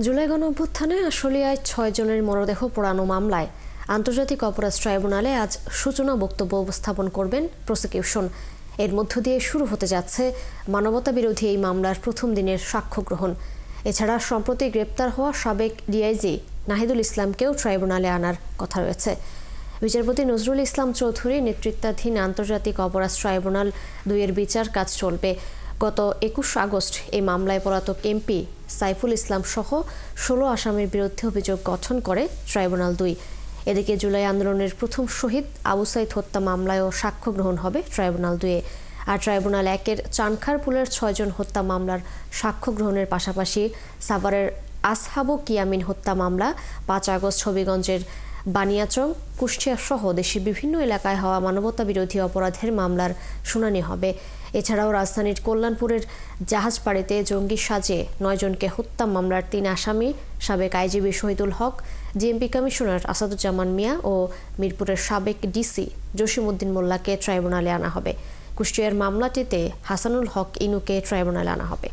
জুলাই গণঅভ্যুত্থানে আশুলিয়ায় ৬ জনের মরদেহ পোড়ানো মামলায় আন্তর্জাতিক অপরাধ ট্রাইব্যুনালে আজ সূচনা বক্তব্য উপস্থাপন করবেন প্রসিকিউশন। এর মধ্য দিয়ে শুরু হতে যাচ্ছে মানবতাবিরোধী এই মামলার প্রথম দিনের সাক্ষ্য গ্রহণ। এছাড়া সম্প্রতি গ্রেপ্তার হওয়া সাবেক ডিআইজি নাহিদুল ইসলামকেও ট্রাইব্যুনালে আনার কথা রয়েছে। বিচারপতি নজরুল ইসলাম চৌধুরী নেতৃত্বাধীন আন্তর্জাতিক অপরাধ ট্রাইব্যুনাল ২-এর বিচার কাজ চলবে। গত ২১ আগস্ট এই মামলায় পলাতক এমপি সাইফুল ইসলাম সহ ১৬ আসামির বিরুদ্ধে অভিযোগ গঠন করে ট্রাইব্যুনাল ২। এদিকে জুলাই আন্দোলনের প্রথম শহীদ আবু সাইদ হত্যা মামলায়ও সাক্ষ্য গ্রহণ হবে ট্রাইব্যুনাল ২-এ। আর ট্রাইব্যুনাল ১-এর চানখারপুলের ৬ জন হত্যা মামলার সাক্ষ্য গ্রহণের পাশাপাশি সাভারের আসহাবু কিয়ামিন হত্যা মামলা, ৫ আগস্ট হবিগঞ্জের বানিয়াচং, কুষ্টিয়া সহ দেশের বিভিন্ন এলাকায় হওয়া মানবতাবিরোধী অপরাধের মামলার শুনানি হবে। এছাড়াও রাজধানীর কল্যাণপুরের জাহাজবাড়িতে জঙ্গি সাজে ৯ জনকে হত্যা মামলার ৩ আসামি সাবেক আইজিবি শহীদুল হক, ডিএমপি কমিশনার আসাদুজ্জামান মিয়া ও মিরপুরের সাবেক ডিসি জসিমউদ্দিন মোল্লাকে ট্রাইব্যুনালে আনা হবে। কুষ্টিয়ার মামলাটিতে হাসানুল হক ইনুকে ট্রাইব্যুনালে আনা হবে।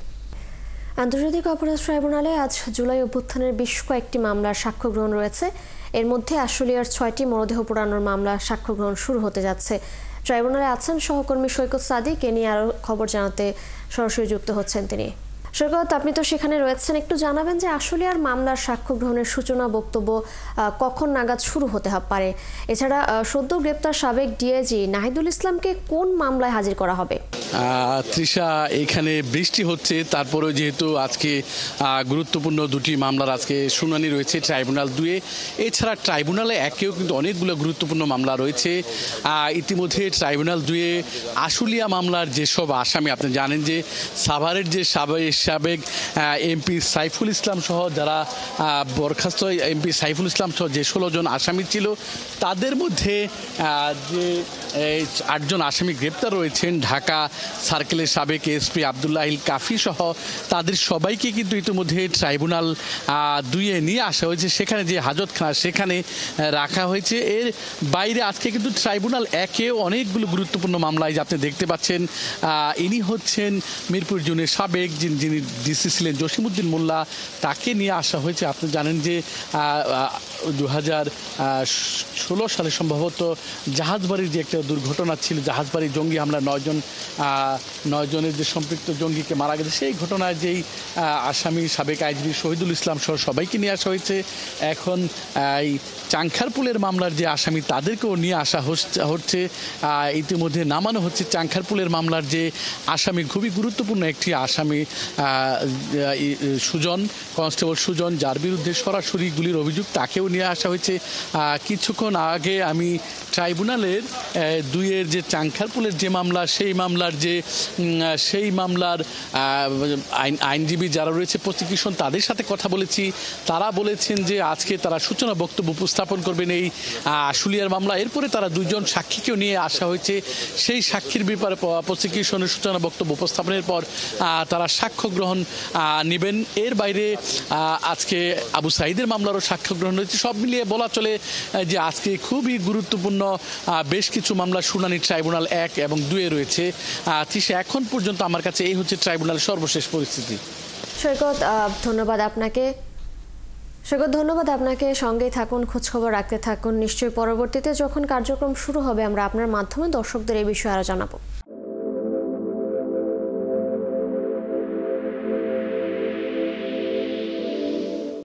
আন্তর্জাতিক অপরাধ ট্রাইব্যুনালে আজ জুলাই অভ্যুত্থানের বেশ কয়েকটি মামলার সাক্ষ্য গ্রহণ রয়েছে। এর মধ্যে আশুলিয়ার ৬টি মরদেহ পোড়ানোর মামলা সাক্ষ্য গ্রহণ শুরু হতে যাচ্ছে। ট্রাইব্যুনালে আছেন সহকর্মী সৈকত সাদিক। এ নিয়ে আরও খবর জানাতে সরাসরি যুক্ত হচ্ছেন তিনি। সৈকত, আপনি তো সেখানে রয়েছেন, একটু জানাবেন যে আশুলিয়ার মামলার সাক্ষ্য গ্রহণের সূচনা বক্তব্য কখন নাগাদ শুরু হতে পারে? এছাড়া সদ্য গ্রেপ্তার সাবেক ডিআইজি নাহিদুল ইসলামকে কোন মামলায় হাজির করা হবে? তৃষা, এখানে বৃষ্টি হচ্ছে, তারপরেও যেহেতু আজকে গুরুত্বপূর্ণ দুটি মামলার আজকে শুনানি রয়েছে ট্রাইব্যুনাল ২-এ। এছাড়া ট্রাইব্যুনালে ১-এও কিন্তু অনেকগুলো গুরুত্বপূর্ণ মামলা রয়েছে। ইতিমধ্যে ট্রাইব্যুনাল ২-এ আশুলিয়া মামলার যেসব আসামি, আপনি জানেন যে সাভারের যে সাবেক এমপি সাইফুল ইসলাম সহ যারা বরখাস্ত এমপি সাইফুল ইসলাম সহ যে ১৬ জন আসামি ছিল, তাদের মধ্যে যে ৮ জন আসামি গ্রেপ্তার রয়েছেন, ঢাকা সার্কেলের সাবেক এসপি আবদুল্লাহিল কাফি সহ তাদের সবাইকে কিন্তু ইতিমধ্যে ট্রাইব্যুনাল ২-এ নিয়ে আসা হয়েছে। সেখানে যে হাজতখানা সেখানে রাখা হয়েছে। এর বাইরে আজকে কিন্তু ট্রাইব্যুনাল ১-এও অনেকগুলো গুরুত্বপূর্ণ মামলায় আপনি দেখতে পাচ্ছেন। ইনি হচ্ছেন মিরপুর জোনের সাবেক যিনি ডিসি ছিলেন জসিমউদ্দিন মোল্লা, তাকে নিয়ে আসা হয়েছে। আপনি জানেন যে ২০১৬ সালে সম্ভবত জাহাজবাড়ির যে একটা দুর্ঘটনা ছিল, জাহাজবাড়ির জঙ্গি হামলা ৯ জনের যে সম্পৃক্ত জঙ্গিকে মারা গেছে, সেই ঘটনায় যেই আসামি সাবেক আইজিবি শহীদুল ইসলাম সহ সবাইকে নিয়ে আসা হয়েছে। এখন এই চানখারপুলের মামলার যে আসামি তাদেরকেও নিয়ে আসা হচ্ছে। ইতিমধ্যে নামানো হচ্ছে চানখারপুলের মামলার যে আসামি, খুবই গুরুত্বপূর্ণ একটি আসামি সুজন, কনস্টেবল সুজন, যার বিরুদ্ধে সরাসরি গুলির অভিযোগ, তাকেও নিয়ে আসা হয়েছে। কিছুক্ষণ আগে আমি ট্রাইব্যুনালের ২-এর যে চানখারপুলের যে মামলা, সেই মামলার আইনজীবী যারা রয়েছে প্রসিকিউশন, তাদের সাথে কথা বলেছি। তারা বলেছেন যে আজকে তারা সূচনা বক্তব্য উপস্থাপন করবেন এই আশুলিয়ার মামলা। এরপরে তারা ২ জন সাক্ষীকেও নিয়ে আসা হয়েছে। সেই সাক্ষীর ব্যাপারে প্রসিকিউশনের সূচনা বক্তব্য উপস্থাপনের পর তারা সাক্ষ্য গ্রহণ নেবেন। এর বাইরে আজকে আবু সাইদের মামলারও সাক্ষ্য গ্রহণ হয়েছে। সব মিলিয়ে বলা চলে যে আজকে খুবই গুরুত্বপূর্ণ বেশ কিছু মামলার শুনানি ট্রাইব্যুনাল ১ এবং ২-এ রয়েছে। এখন পর্যন্ত আমার কাছে এই হচ্ছে ট্রাইব্যুনালের সর্বশেষ পরিস্থিতি। সৈকত, ধন্যবাদ আপনাকে। সঙ্গেই থাকুন, খোঁজখবর রাখতে থাকুন। নিশ্চয়ই পরবর্তীতে যখন কার্যক্রম শুরু হবে আমরা আপনার মাধ্যমে দর্শকদের এই বিষয়ে আরো জানাবো।